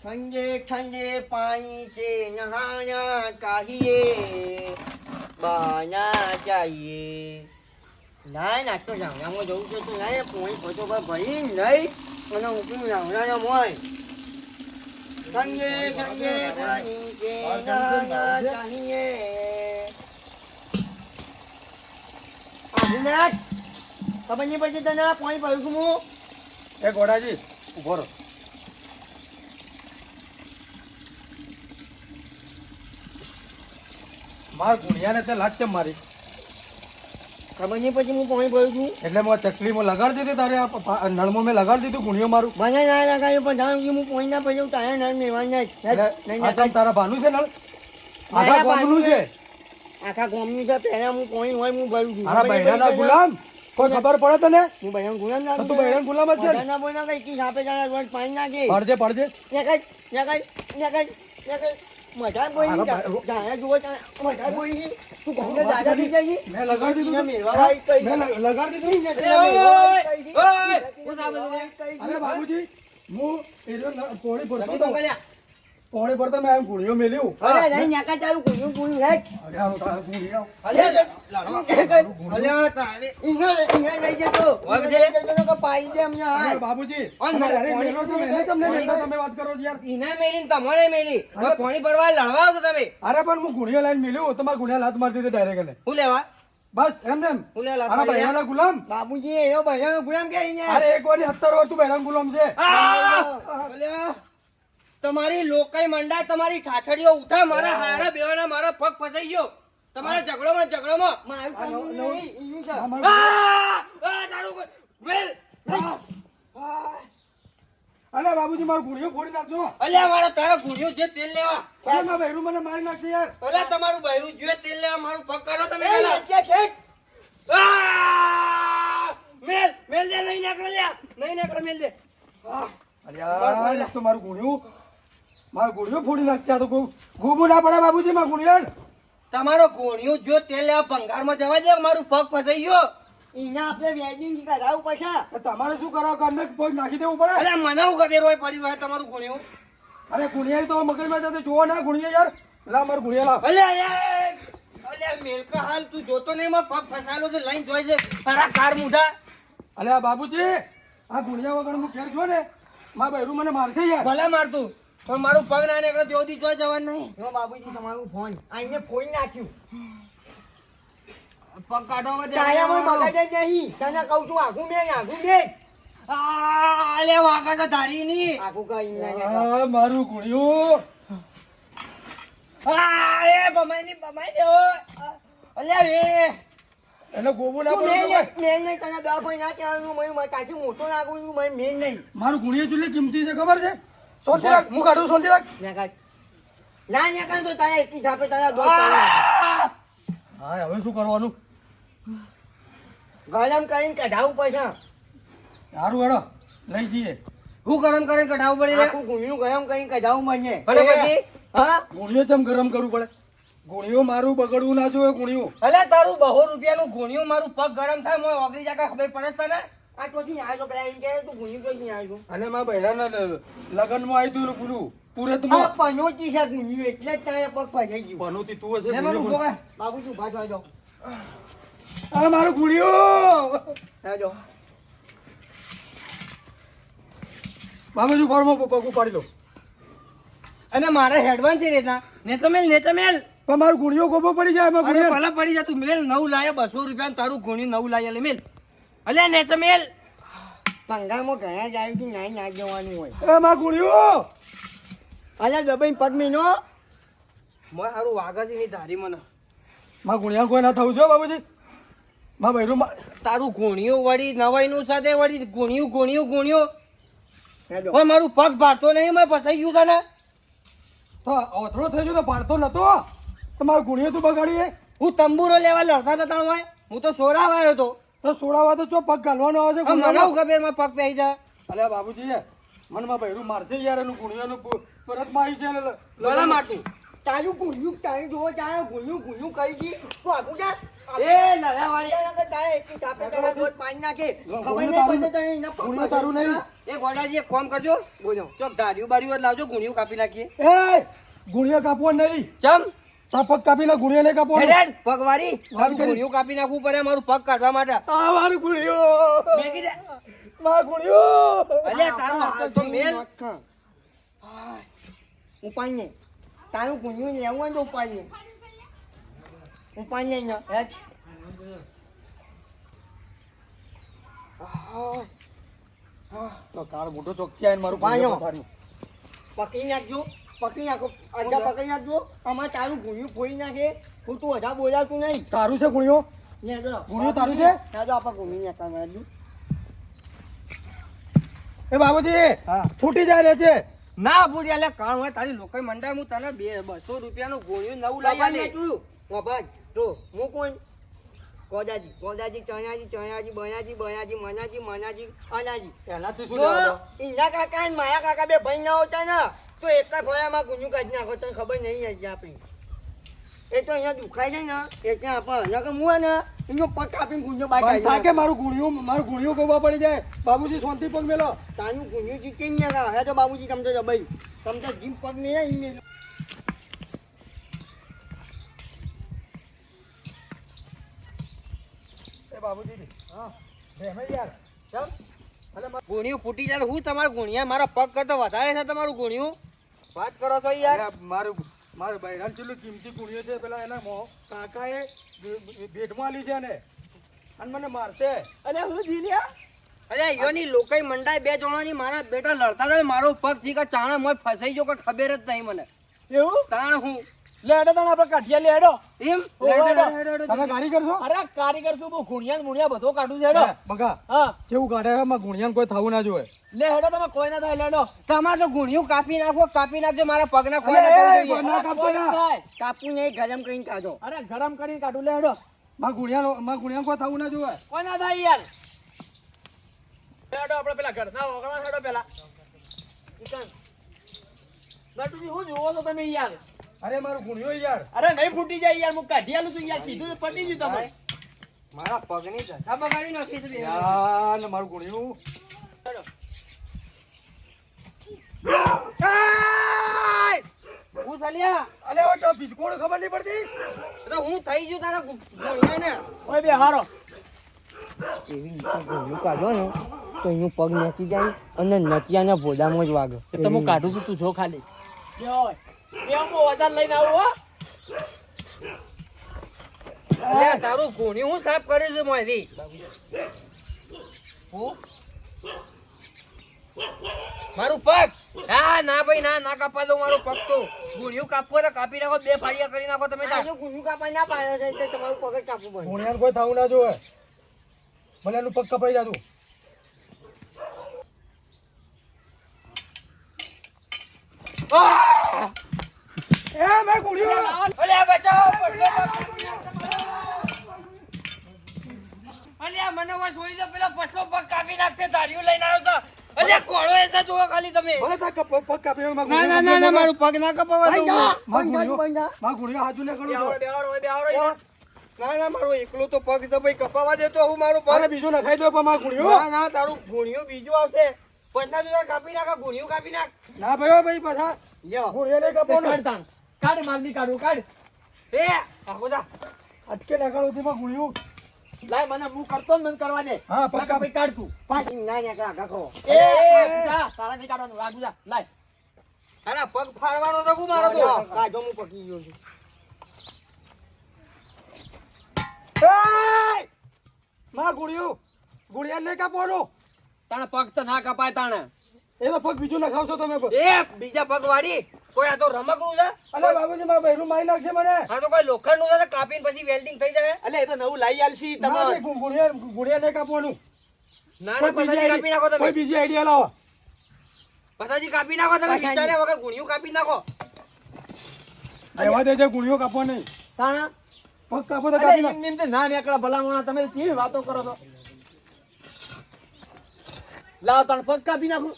ठंडे ठंडे पानी से नहाना चाहिए बहाना चाहिए ના ના તો ગામડામાં જવું છે તો ના પોણી ફોટો પર ભરી નહીં અને હું ગામડાના મોય ઠંડે ઠંડે પાણી से नहाना चाहिए અભિનાથ ખબર નહીં પડતી તને પોણી ભરું છું હું એ ગોડાજી ઉભો રહો. માર ગુણિયાને તે લાગ છે મારી ખબર નહીં પછી હું પોણી ભરું છું એટલે મેં ચકલીમાં લગાડી દીધી તારે આ નળમાં મેં લગાડી દીધું ગુણિયો મારું મને ના લગાવ્યું પણ જાણ હું પોણી ના ભર્યું તારે નળ મેળવાની આ તમ તારા ભાનું છે નળ આખા ગામનું છે આખા ગામનું છે પહેલા હું પોણી હોય હું ભરું છું મારા બૈરાના ગુલામ કોઈ ખબર પડે તને હું બૈરાન ગુલામ તો નાખું તું બૈરાન ગુલામ જ છે ને? ના બોલ ના કઈ સાપે જાણે રોજ પાણી નાખે પડજે પડજે મજા બોલી જાણે જુઓ મજા બોલી તું ઘરને દાદા થઈ જાય મેં લગાડી દીધું મેળવા વાળી કઈ મેં લગાડી દીધું અરે બાબુજી હું પોણી ભરતો હતો પોણી ભરતો મેં આમ ગુણિયો મેલ્યું અરે નહીં નાકા ચાલુ કુણ્યું કુણ્યું હે અરે આનો તારો ગુણિયો પાડી દે અમને અરે બાબુજી અરે મેલો છો મેને તમને મેલતા તમે વાત કરો છો યાર ઈને મેલી તમારે મેલી હવે પાણી ભરવા લડવા છો તમે અરે પણ હું ગુણિયો લાઈન મેલ્યું તમારા ગુણિયા હાથ મારી દીધો ડાયરેક્ટ એને હું લેવા બસ એમ ને એમ હું લેવા અરે બૈરાના ગુલામ બાબુજી એવો બૈરાનો ગુલામ કે અહીંયા અરે એક વાર 70 વાર તું બૈરાના ગુલામ છે તમારી લોકાઈ મંડા તમારી ઠાઠડીઓ ઉઠા મારા હારા બેવાના મારા પગ ફસાઈ ગયો તમારા ઝઘડોમાં મારું કામ નહીં ઈયું છે તારું વેલ અલે બાબુજી મારો ગુણિયો ફોડી નાખજો અલ્યા મારા તારા ગુણ્યો જે તેલ લેવા અરે મારા બૈરું મને મારી નાખશે યાર અલ્યા તમારું બૈરું જે તેલ લેવા મારું પગ કાઢો તમે મેલ દે નહીં નાકડો મેલ દે અરે યાર તો મારું ગુણિયો ફોડી નાખશે આ તો ગોબું ના પડે બાબુજી મારું ગુણિયો તમારો ગુણ્યો જો તેલ લેવા ભંગારમાં જવા દે મારું પગ ફસાઈ ગયો એના આપણે વેડિંગ કરાવવું પડશે તમારે શું કરાવ કાઢને પોઈ નાખી દેવું પડે અરે મને હું ખબર હોય પડ્યું હોય તમારું ગુણ્યું અરે ગુણિયા તો મગજમાં જતો જોવો ના ગુણિયા યાર લા મારું ગુણિયા લાવ અલ્યા મેલકા હાલ તું જોતો નહીં માં પગ ફસાયેલો છે લઈને જોઈ છે તારા કાર મુઢા અલે આ બાબુજી આ ગુણિયા વગર હું ઘેર જો ને મારા બૈરું મને મારશે યાર ભલે મારતું પણ મારું પગ ના નીકળે તેઓ દી જોઈ જવાનું નહીં જો બાબુજી તમારું ફોન આઈને ફોન નાખ્યું પગ કાઢવા દે નહીં તને કહું છું આઘું મેં અલે વાગા તો ધારી ની આઘું કઈ આ મારું ગુણિયો એ બમાઈ દેવો અલ્યા એ એટલે ગોબું ના પડે મેન નહીં તને દવા ભાઈ ના કહેવાનું મને કાચું મોટો નાખું છું મેન નહીં મારું ગુણિયો ચૂલે કિંમતી છે ખબર છે સોંતી રાખ હું કાઢું સોંતી રાખ ના તો તારા એકી છાપે તારા દોસ્ત હા હવે શું કરવાનું ગરમ કરીને કઢાવવું પડશે સારું હેડો લઈ જઈએ હું ગરમ કરીને કઢાવવું પડે આખું ગુણ્યું ગરમ કરીને કઢાવવું મને પછી હા ગુણિયો ચમ ગરમ કરવું પડે ગુણિયો મારું બગડવું ના જોઈએ ગુણિયું અલે તારું 200 રૂપિયાનું ગુણ્યું મારું પગ ગરમ થાય મોય ઓગળી જાકા ખબર પડે તને આ તોથી આવ્યો પેલા એમ કે તું ગુણ્યું કઈ આવ્યો અને મારા બૈરાના લગનમાં આવ્યું તું પૂરું પુરત આ પનોતી છે ગુણ્યું એટલે જ તારે પગ ફસાઈ ગયું પનોતી તું હશે બાબુજી ઉભા થવા દો આ મારું ગુણિયો આજો બાબુજી ફોર્મમાં પગ ઉપાડી લો અને મારે હેડવાન છે રેતા નેતો મેલ પણ મારું ગુણિયો ગોબો પડી જાય એમાં ગુણિયો ભલા પડી જા તું મેલ 9 લાયા 200 રૂપિયા તારું ગુણ્યું 9 લાયા લે મેલ અલે નેતો મેલ પંગામાં ઘણા જાય છે ના જવાનું હોય એ મારું ગુણિયો અલે દબાઈ પગ મીનો મોય હારું વાગા છે ની ધારી મને મારા ગુણિયા કોઈ ના થવું જો બાબુજી મારા બૈરું તારું ગુણ્યું વળી નવાઈનું સાથે વળી ગુણ્યું ઓય મારું પગ ભાળતો નહીં મેં ફસાઈ ગયું તને તો ઓથળો થઈ ગયો તો પાડતો નતો તો મારું ગુણિયો તું બગાડીએ હું તંબુરો લેવા લડતા હતા તણ હોય હું તો સોરાવ આવ્યો તો સોડાવા તો ચો પગ ગાલવાનો આવે છે મને હું ખબર માં પગ પહેરી જા અલ્યા બાબુજી મનમાં બૈરું મારશે યાર એનું ગુણિયાનું પરત માં આવી છે લલા માટું તારું ગુણ્યું તારું જોવો તારે ગુણ્યું કરી દી તો આપું જા એ લડાવાળી તારે એક કાપે તારા રોજ પાણી નાખે ખબર નહીં પડે તો એને ગુણ્યું તારું નહીં. એ ગોડાજી એક કામ કરજો બોલો ચોક ધાર્યું બાર્યું લાવજો ગુણિયું કાપી નાખીએ એ ગુણિયો કાપવો નહીં. ચમ તારા પગ કાપીને ગુણિયો નહીં કાપવાનો. હેડેડ પગવારી મારું કરી. ગુણિયું કાપી નાખવું પડે મારું પગ કાઢવા માટે આ મારું ગુણિયો. મેગી દે મારું ગુણિયો. અલ્યા તારું હાલ તો મેલ ઉપાય ને તારું ગુણ્યું લેવું હોય તો ઉપાય ને ઉપાય ને હેડ તો કાળ મોટો ચોકથી આવીને મારું ભાઈઓ. ગુણિયો પથાર્યું. પકડી નાખો અડધા પકડી નાખજો આમાં તારું ગુણ્યું ફોડી નાખે હું તું અઢા બોલાતું નહીં તારું છે ગુણિયો? ને જો ગુણ્યું તારું છે? ના તો આપણે ગુણ્યું નાખવાનું હતું એ બાબુજી હા. ફૂટી જાય રે છે. ના બુડી અલ્યા કામ હોય તારી લોકો મંડાય હું તને 200 રૂપિયાનું ગુણિયું નવું લઈ આલે ભાઈ જો હું કોણ કોદાજી ચણાજી બયાજી મનાજી અનાજી પહેલાથી શું જો લેવા ઈના કાકા ને માયા કાકા બે ભાઈ ના હોતા ને તો એક જ ભયામાં ગુન્યું કાઢી નાખો તને ખબર નહીં હજી આપણી એ તો અહીંયા દુખાય છે ને એટલે આપણે નકર મું ને એનો પગ કાપીને ગુંજો બાય બંધ થાય કાઢી કે મારું ગુણિયું ગોવા પડી જાય. બાબુજી શાંતિ પગ મેલો. તાનું ગુંજો જીતે ને હે તો બાબુજી તમને જબાઈ તમને જીમ પગ ને ઈ એ બાબુજી હા ભેમે યાર ચમ ગુણિયું ફૂટી જાય તો હું તમારું ગુણિયા મારા પગ કરતા વધારે છે તમારું ગુણિયું વાત કરો છો યાર અરે મારું બૈરાન ચેટલું કિંમતી ગુણિયો છે પેલા એના કાકાએ ભેટમાં આલી છે ને અને મને મારશે. અને હું જીલ્યા અરે યોની લોકોય મંડાય બે જણાની મારા બેટા લડતા હતા ને મારો પગ થી કે ચાણા મોય ફસાઈ ગયો કે ખબર જ નહીં મને એવું તાણ હું લે હેડો તને આપણે કાઢિયા લે હેડો એમ તમે ગાડી કરશો? અરે કારીગર શું બહુ ગુણિયા મુણિયા બધો કાઢું છે હેડો બગા હા કેવું કાઢે છે? માં ગુણિયાને કોઈ થવું ના જોઈએ. લે હેડો તમે કોઈ ના થાય લેડો તમારે તો ગુણિયું કાપી નાખજો મારા પગના અરે, કોઈ એ, જોઈએ ના કાપો ના. કાપું નહીં ગરમ કરીને કાઢો અરે ગરમ કરીને કાઢું લે હેડો માં ગુણિયાને કોઈ થવું ના જોઈએ. કોઈ ના થાય યાર હેડો આપણે પેલા ઘર ના ઓગળા હેડો પેલા નટુજી હું જોવો છો તમે યાર અરે મારું ગુણિયો યાર. અરે નહીં ફૂટી જાય યાર હું કાઢી આલું છું યાર કીધું તો પટી ગયું તમે મારા પગની દશા બગાડી નાખી છે બે. યાર ને મારું ગુણિયું. હેડો હું ચાલ્યા અલે ઓ તો ભીસકોણ ખબર નહીં પડતી. તો હું થઈ ગયું તારા ગુણિયાને ઓય બે હારો એવી રીતે ગોળ્યું કાઢો ને તો એનું પગ નાખી જાય અને નટિયાના ભોડામાં જ વાગે તો હું કાઢું છું તું જો ખાલી વજન લઈને આવું હો અલ્યા તારું ગુણિયું હું સાફ કર્યું છે મોયથી હું મારું પગ ના ભાઈ ના કાપવા દો મારું પગ તો ગુણિયું કાપવો તો કાપી નાખો બે ફાડિયા કરી નાખો તમે તાર ગુન્યું કાપા ના પાડે છે એટલે તમારું પગ જ કાપવું પડે ગુણિયાને કોઈ થવું ના જોઈએ. ભલે એનું પગ કપાઈ જાતું. એ મેં ગુણિયો. અલ્યા બચાવો અલ્યા મને વાર છોડી દો પેલા પછલો પગ કાપી નાખશે ધાર્યું લઈને આવ્યો તો અલ્યા કોળો એસા જોવો ખાલી તમે ભલે તાર પગ કાપી નાખ, ના ના ના ના મારું પગ ના કપાવા દો માં ગુણિયો હાજુ ને કરું છું. ના ના મારો એકલો તો પગ છે ભાઈ કપાવા દેતો હું મારો અરે પગ બીજું નખાઈ દો પણ માં ગુણિયો. ના ના તારું ગુણિયું બીજું આવશે પૈસા જોડા કાપી નાખ ગુણિયું કાપી નાખ ના ભાઈ ઓ ભાઈ પાછા ગુણિયો નહીં કાપવાનું. કાઢ મારદી કાઢું કાઢ એ આખો જા અટકે નકાળો થી માં ગુણિયો. લાય મને હું કરતો ને મને કરવા દે હા, પગ કાપી કાઢ તું પાછી ના ના કાકો એ, તારા નહીં કાઢવાનું આગુ જા લાય તારા પગ ફાડવાનો તો હું મારો તો કાઢો હું પકી ગયો છું એય! માં ગુણિયો ગુણિયાને નહીં કાપવાનું. તારા પગ તો ના કપાય તાણે એ તો પગ બીજું નખાવશો તમે પણ. એ બીજા પગ વાળી કોઈ આ તો રમકડું છે અલે બાબુજી મારા બહેરું મારી નાખશે મને. આ તો કોઈ લોખંડનું છે કાપીને પછી વેલ્ડિંગ થઈ જાય અલે એ તો નવું લાઈ આલસી ના, તમારે નહીં, ગુણિયા નહીં કાપવાનું. ના ના પછાજી કાપી નાખો કોઈ તમે બીજી આઈડિયા લાવો. પછાજી કાપી નાખો તમે પછાજી. વિચાર્યા વગર ગુણિયું કાપી નાખો રહેવા દેજે, ગુણિયો કાપવો નહીં. તાણા પગ કાપો તો કાપી નાખ. એમ તો ના નીકળા ભલામણા તમે કેવી વાતો કરો છો લાવ તણ પગ કાપી નાખું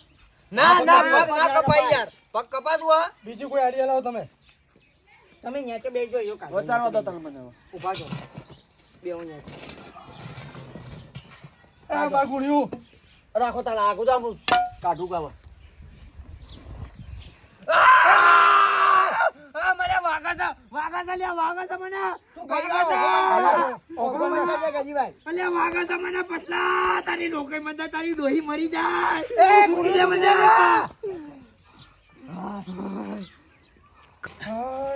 ના ના પગ ના કપાય યાર પગ કપાતું હા બીજી કોઈ આઈડિયા લાવો તમે. તમે નેચે બેસજો યો કાઢો. વચારવા દો તમે મને હવે. ઊભા છો. બેહો નેચે. એ માર ગુણ્યું રાખો તાળા આગળ જામ કાઢું કાવા. મને વાગા છે લ્યા વાગા છે મને તું ગાડી ઓગળો મને કે ગજીભાઈ. અલ્યા વાગા છે મને પસલા તારી નોકરી મંદા તારી ડોહી મરી જાય એ ગુણી મને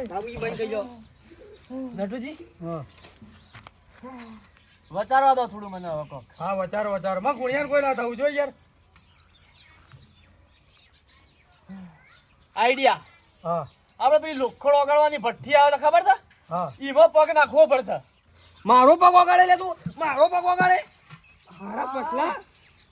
બાબુજી બંધ કરી દો. નટુજી હા વચારવા દો થોડું મને હવે કોક હા વચાર માં ગુણિયાર કોઈ ના થવું જોઈએ યાર. આઈડિયા હા આપણે પેલી લોખંડ ઓગાળવાની ભઠ્ઠી આવે તો ખબર છે હા એમાં પગ નાખવો પડશે મારો પગ ઓગાળે લે તું. મારો પગ ઓગાળે. મારા પટલા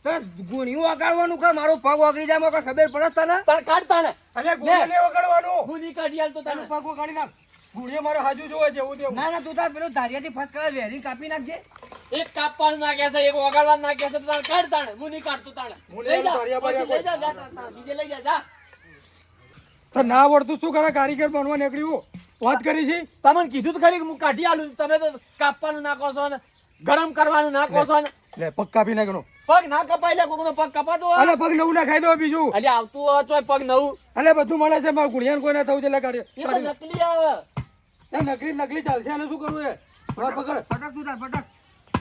તો ગુણિયું ઓગાળવાનું કે મારો પગ ઓગળી જાય મને ખબર પડે તને. તાર કાઢ તાણે અરે ગુણિયા ને વગાડવાનું. હું ની કાઢી આલ તો તારું તાણે પગ વગાડી નાખ. ગુણિયા મારો હાજુ જોવે જેવું તેવું. ના ના તું તાર પેલું ધારિયાથી ફર્સ્ટ ક્લાસ વેરી કાપી નાખજે. એક કાપવાનું નાખ્યા છે એક ઓગાળવાનું નાખ્યા છે તો તાણે કાઢ તાણે હું ની કાઢતો તાણે હું લઈ આવું તારિયા બારિયા લઈ જા જા તાણે બીજે લઈ જા જા તો ના આવડતું શું કરે કારીગર બનવા નીકળ્યું વાત કરી છે. તમને કીધું તો ખરી કે હું કાઢી આલું તમે તો કાપવાનું નાખો છો ને ગરમ કરવાનું નાખો છો ને લે પગ કાપી નાખનો. પગ ના કપાય લે કોકનો પગ કપાતો હોય અલે પગ નવું ના ખાઈ દો બીજું. અલ્યા આવતું હોય તોય પગ નવું અલે બધું મળે છે મારા ગુણિયાને કોઈ ના થવું છે. લે કાઢી એ તો નકલી આવે નકલી ચાલશે આને શું કરવું છે. હવે પકડ ફટક તું તાર ફટક.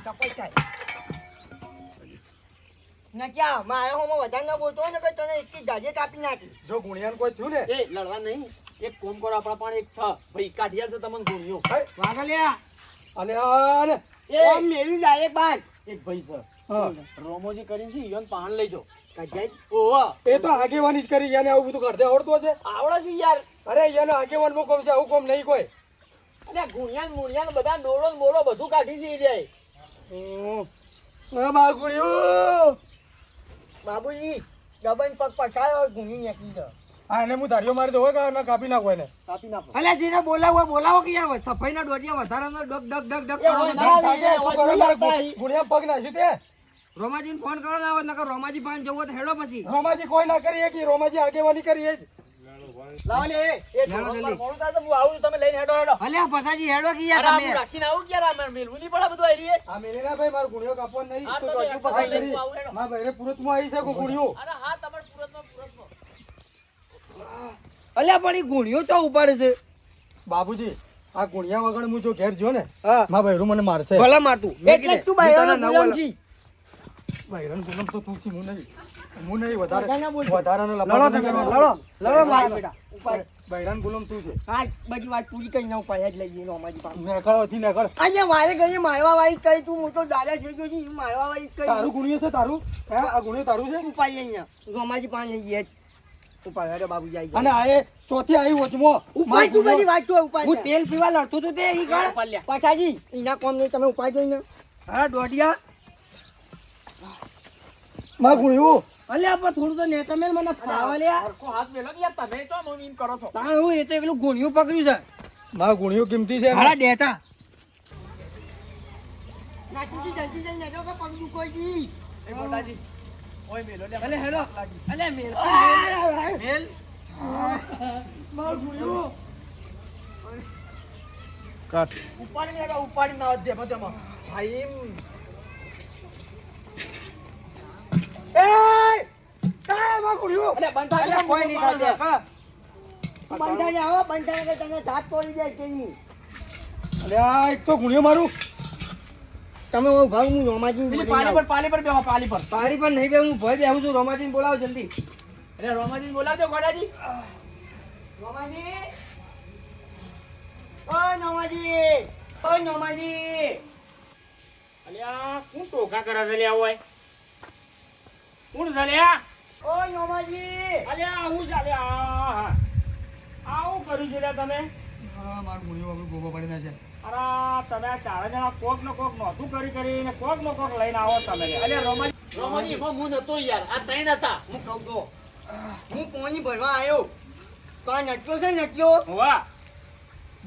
કપાઈ જાય. ના ક્યાં મારા હોમાં વધારે ના બોલતો હોય ને કે તને એટલી જાજે કાપી નાખી. જો ગુણિયાને કોઈ થયું ને એ લડવા નહીં એક કોમ કરો આપણા પણ એક છ ભાઈ કાઢિયા છે તમને ગુણ્યો વાગલ્યા અને આને ઓમ મેલી જાય એક બાર. એક ભાઈ છે હા રોમોજી કરીને છે ઈયોને પાન લઈ જાઓ કાઢ્યા જ. ઓહો એ તો આગેવાની જ કરી એને આવું બધું કરતે આવડતું હશે. આવડે છે યાર અરે એને આગેવાન નું કોમ છે આવું કોમ નહીં કોઈ. અલ્યા ગુણિયાન મુણિયાન બધા ડોળો ને બોલો બધું કાઢી છે ઈ જાય મારા ગુણિયું બાબુજી ડબલ પગ પછાડો ઘૂમી નાખી દો. હા એને હું ધારીઓ મારી દઉં હોય કે ના કાપી નાખો એને. કાપી નાખો અલ્યા જેને બોલાવો બોલાવો કે યાર સફાઈના ડોડિયા વધારાનો ડગ ડગ ડગ ડગ એ કરો હોય છો. ના. ભાગે, શું કરે મારે ગુણિયા પગ નાખ્યું તે. રોમાજીને ફોન કરો ને આવે નકર રોમાજી પાસે જવું હોય તો હેડો પછી. રોમાજી કોઈ ના કરી કે રોમાજી આગેવાની કરી એ જ. લાવ લે એ લાવો ઢોલ પર જલ્દી. ફોન થાય તો હું આવું છું, તમે લઈને હેડો હેડો અલ્યા પછાજી હેડો કે અરે યાર આ તમે. હું રાખીને આવું ક્યારે આ મેલવું નહીં પડે બધું આઈ આ મેલેના ભાઈ મારો ગુણિયો કાપવાનો નહીં. હા, તો તમે હજુ એક પકડી લઈને કરી. આવું હેડો. મારા ભાઈને પુરતમાં આવી છે કોઈ ગુણિયો. અરે હા તમાર પુરતમાં અલ્યા પણ ઈ ગુણિયો ચો ઉપાડે છે. બાબુજી આ ગુણિયા વગર હું જો ઘેર જો ને હા મારા ભાઈરું મને મારશે. ભલા મારતું એટલે જ તું બાયરાનો ગુલામ છી. ભાઈરાને ગુલામ તો તું છી, હું નહીં વધારે વધારે બોલ. વધારાનો લડો લફાડો તમે નહીં લડો લડો માર બેટા ઉપાડ. ભાઈરાને ગુલામ તું છે. હા બધી વાત પૂરી કરી નાખું પાછા જ લઈ જઈને રોમાજી પાસે. નેકળવાથી નેકળ. આજે મારે ગઈ મારવા વાળી કરી તું મોટો દાદા થઈ ગયો છે ઈ મારવા વાળી કરી. તારું ગુણિયો છે તારું હે આ ગુણિયો તારું છે. ઉપાડી અહીંયા રોમાજી પાસે લઈ ગયા ઉપાડ હેડો બાબુજી આવી અને આ એ ચોથી આવી વચમાં ઉપાડ તું બધી વાત તો ઉપાડ. હું છે. તેલ પીવા લડતો તો તે ઈ ગળ ઉપાડ લ્યા. પાછાજી એના કોમ નહીં તમે ઉપાડ જોઈને. હા દોઢિયા મારા ગુણિયો અલ્યા પણ થોડું તો નેતા મેલ મને ફાવા લ્યા. સરખો હાથ મેલો ને યાર તમે તો મમ એમ કરો છો તાણ હું એ તો એકલું ગુણિયું પકડ્યું છે. મારા ગુણિયો કિંમતી છે. હારા ડેટા નાખીજી જલ્દી જઈને નેટો કે પગ દુખોજી. એ મોટાજી ઓય મેલો લે અલે હેડો અલે મેલ મેલ મારા ગુણિયો ઉપાડી લેડો ઉપાડી ના દે મજામાં ભાઈ મારા ગુણિયો અલે બંધ અલે કોઈ નહીં થાય થાય હા બંધાઈ આવો બંધાઈ કે તને દાંત પડી જાય કેની. અરે આ એક તો ગુણિયો મારું. તમે ઓ ભાગ હું રોમાજી પાલી પર બેહો પાલી પર પારી પર નહીં બે હું ભય બેહું છું. રોમાજીને બોલાવો જલ્દી. અરે રોમાજી બોલાવજો ગોડાજી રોમાજી ઓ નોમાજી ઓ નોમાજી અલ્યા કોણ ટોકા કરે છે લ્યા ઓય કોણ છે લ્યા ઓ નોમાજી અલ્યા હું ચાલે આવું કર્યું છે લ્યા તમે હા મારા ગુણિયો હવે ગોબો પડી ના છે. અરે તમે આ ચારે જણા કોક ને કોક નહોતું કરીને કોક ને કોક લઈને આવો તમે લ્યા. અલ્યા રોમાજી એમાં હું નતો યાર આ ત્રણ હતા હું કહું તો હું પાણી ભરવા આવ્યો તો આ નટલો છે નટલો વાહ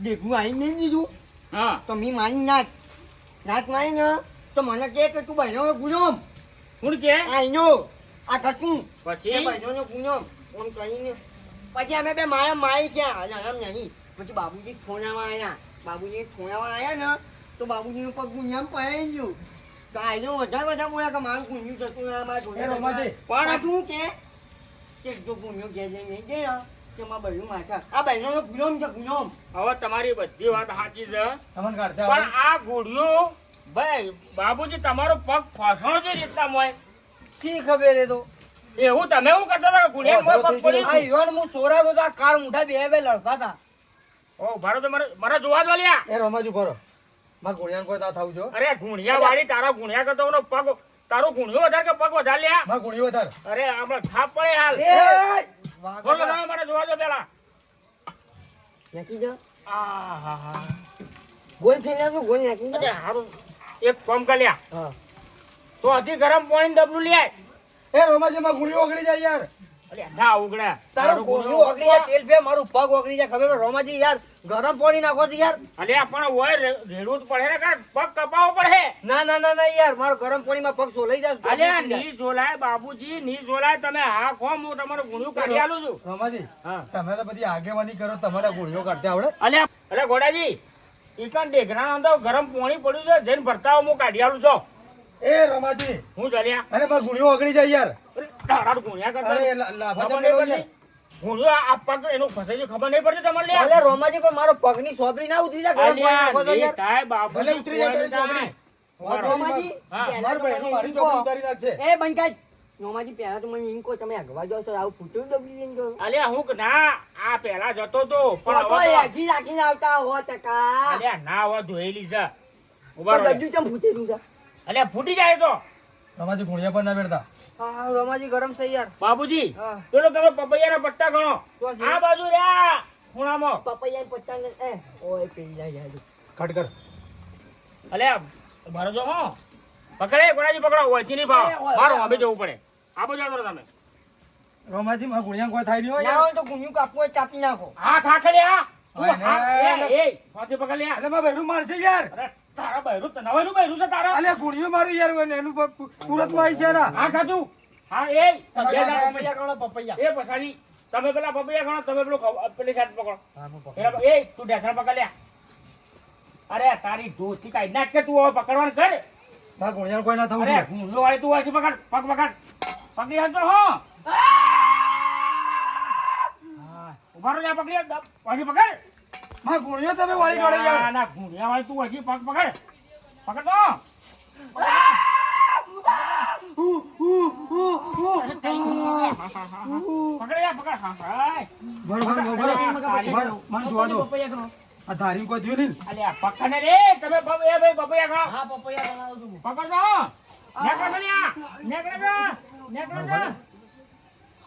દેખું આવી નહીં દીધું હા તો મી માની નાચ મારી ને તો મને કે તું બહેનો ગુનો કોણ કે આઈનો આ કટું પછી બહેનો ગુનો ઓમ કહીને પછી અમે બે મારા મારી ક્યાં આમ નહીં પછી બાબુજી છોડામાં આવ્યા. બાબુજી છોડામાં આવ્યા ને તો બાબુજીનું પગ ગુંજામાં પડાઈ ગયું. તો આયનો વધારે બોલ્યા કે મારું ગુંજ્યું જતું રહે, મારું ગુંજ્યું જતું રહે. પણ શું કે જો ગુંજો ઘેર જઈને નહીં ગયા કે મારા બહેનું માથા. આ બહેનોનો ગુલામ છે, ગુલામ. હવે તમારી બધી વાત સાચી છે, તમને કાઢતા પણ આ ઘોડિયો ભાઈ બાબુજી તમારો પગ ફસણો છે રીતના મોય શી ખબર એ તો. એવું તમે એવું કરતા હતા કે ઘોડિયા મોય પગ પડી આ ઈવન હું સોરાતો તો આ કાળ મુઠા બે લડતા હતા. ઓ ભારો તો મારા જોવા દો લ્યા. એ રમાજુ કરો માં ગુણિયાન કોઈ તા થાવ છો અરે ગુણિયા વાળી તારા ગુણિયા કરતો ઓનો પગ તારો ગુણિયો વધારે કે પગ વધારે લ્યા. માં ગુણિયો વધારે અરે આપણે થાપ પડે હાલ. એ બોલો તમે મને જોવા દો પેલા. નાખી જા. આહાહા. ગોળ ફેર્યા તો ગોળ નાખી અરે જા. હારું એક કામ કર લ્યા. હા. તો હજી ગરમ પાણી ડબલું લે. એ રમાજી માં ગુણિયો ઓગળી જાય યાર અરે ના ઉગડે તારો ગોળિયો ઓગળી જાય, તેલ ફે મારું પગ ઓગળી જાય. ખબર છે રોમાજી યાર ગરમ પાણી નાખો છે યાર. અરે પણ ઓય રેડવું જ પડે ને કાં પગ કપાવવો પડે. ના ના ના ના યાર મારો ગરમ પાણીમાં પગ સોલાઈ જાય. અરે ની ઝોલાય બાબુજી ની ઝોલાય તમે હા ખો હું તમારું ગુણ્યું કાઢી આલું છું. રમાજી હા તમે તો બધી આગેવાની કરો તમારા ગુણિયો કાઢતા આવડે અરે ઘોડાજી ઈકન ડેગરાનો અંદર ગરમ પાણી પડ્યું છે જઈને ભરતા હું કાઢી આલું છું. એ રમાજી હું ચાલ્યા અરે માં ગુણિયો ઓગળી જાય યાર તારા ગુણ્યા કરતા અરે લાભા ખબર જમે નહીં યાર પડતી. ગુણ્યો આ પગ એનું ફસાઈ ગયું ખબર નહીં પડતી તમારે લ્યા. અલે રોમાજી પણ મારો પગની સોબરી ના ઉતરી જાય ગરમ પાણી નાખો તો અલ્યા, યાર. નહીં થાય બાબુજી, ભલે ઉતરી જાય કોઈ તારી નહીં થાય. રોમાજી હા. પહેલા મારું તો બહેનો મને મારી એમ ચોપડી કહો. ઉતારી નાખશે એ બંકાઈ રોમાજી પહેલા તો મને એમ કહો તમે અગવા જાઓ છો આવું ફૂટું ડબલી લઈને જાઓ. અલ્યા હું કે ના આ પેલા જતો તો પણ તો હવે તો- હજી રાખીને આવતા હો ટકા. અલ્યા ના હવે ધોયેલી છે. તો ઉભા રહો. ગજુ ચમ ફૂટેલું છે. અલ્યા ફૂટી જાય તો રમાજી ગુણિયા પર ના બેઠતા હા રોમાજી ગરમ છે યાર. બાબુજી હા. પેલો તમે પપૈયાના પટ્ટા ગણો શું છે? આ બાજુ રહ્યા ખૂણામાં. પપૈયા પટ્ટા ને ઓય પેલી જાય યાર. કટ કર અલ્યા મારો જો હો પકડે ગોળાજી પકડો ઓયથી નહીં ભાવ એ, ઓય, મારો ઓય. હવે જવું પડે. આ બાજુ આવો તમે. રમાજી માં ગુણિયા કોઈ થાય નહીં હોય ના યાર હોય તો ગુન્યું કાપવું હોય કાપી નાખો. હા ખાખે આ તું ઓય, હા ને, એ સાથે પકડ લે. અરે માં બહેરું મારશે યાર અરે તારા બહેરું તો નવાઈનું બહેરું છે તારા. અલે ગુણિયો મારું યાર હોય ને એનું પુરત માં આવી છે ના હા ખાધું હા એ બે જણા પપૈયા ગણો પપૈયા. એ પછાડી તમે પેલા પપૈયા ગણો તમે પેલું પેલી સાઈડ પકડો. પેલા એ તું ઢેસણ પકડ લે. અરે તારી દોસ્તી કાઢી નાખ કે તું હવે પકડવાનું કર. માં ગુણિયા કોઈ ના થવું અરે જોઈએ ગુંડો વાળી તું હશે પકડ પગ પકડ પકડી હાલતો હો. હા, ઉભા રહો લે પકડી હજી પકડ. માં ગુણિયો તમે વાળી કાઢો યાર ના ના ગુંડિયા વાળી તું હજી પગ પકડ પકડ તો. પકડ યાર પકડ હા હા. બરોબર મને જોવા દો પપૈયા ગણો. આ ધારી કોઈ થયું નહીં અલ્યા પકડ ને રે તમે એ ભાઈ પપૈયા ખાઓ. હા પપૈયા ગણાવું છું. પકડ દો. નેકળો તો લ્યા. નેકળો તો. નેકળો તો.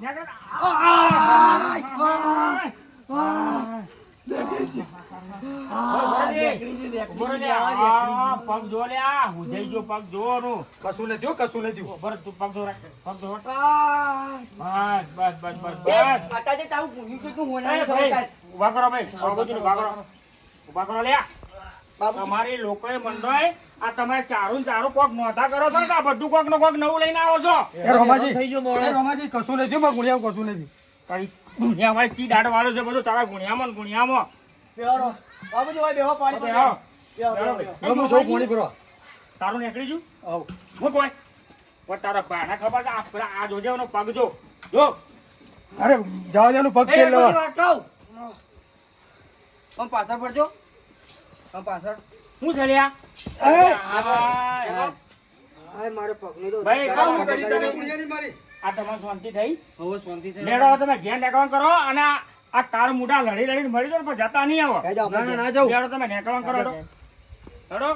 નેકળો તો. ઉભો રહે લે. આ પગ જો લ્યા. હુજાઈ ગયો પગ જોવાનું. કશું નથી હો, કશું નથી બરાબર તું પગ ધોરા. પગ ધોરા. આ બસ બસ બસ બસ એ બસ. માતાજી તારું ગુન્યું છે તું એ હોનાને ભાઈ, ખબર ઉભા કરો ભાઈ. બાબુજીને ઉભા કરો. ઉભા કરો લ્યા. બાબુજી તમારી લોકોએ મંડોય આ તમે ચારું ચારું કોક નોંધા કરો છો ને કે આ બધું કોક ને કોક નવું લઈને આવો છો. એ રોમાજી થઈ ગયો મોડો. એ રોમાજી કશું નથી હો, માં ગુણિયા કશું નથી તારી ગુણિયા વાળી કી દાડ વાળો છે બધું તારા ગુણિયામાં ને ગુણિયામાં. બેહરો. બાબુજી હોય બેહો પાણી બેહો. પાણી. બેહો, બેહો. જો હું જોઉં પાણી ભરવા તારું નીકળી જુ આવ હું કોઈ પણ તારા ભાના ખબર છે આ પેલા આ જોજે એનો પગ જો અરે જવા દેનું પગ એ ખેલ બધી લેવા વાત કહું. આમ પાછળ પડજો. આમ પાછળ. હું ચડ્યા હાય મારે પગનું તો ભાઈ, જરા કામ પકડ કરી કરી તને. ગુણિયાની મારી આ તમારી શાંતિ થઈ હવે શાંતિ થઈ. લેડો તમે ઘેર નેકળવાનું કરો અને આ કાળ મુઢા લડી લડીને મરી જાવ ને પણ જતા નહીં આવો. કઈ જાઓ, ના ના ના જાઉં લેડો તમે નેકળવાનું કરો હેડો. હેડો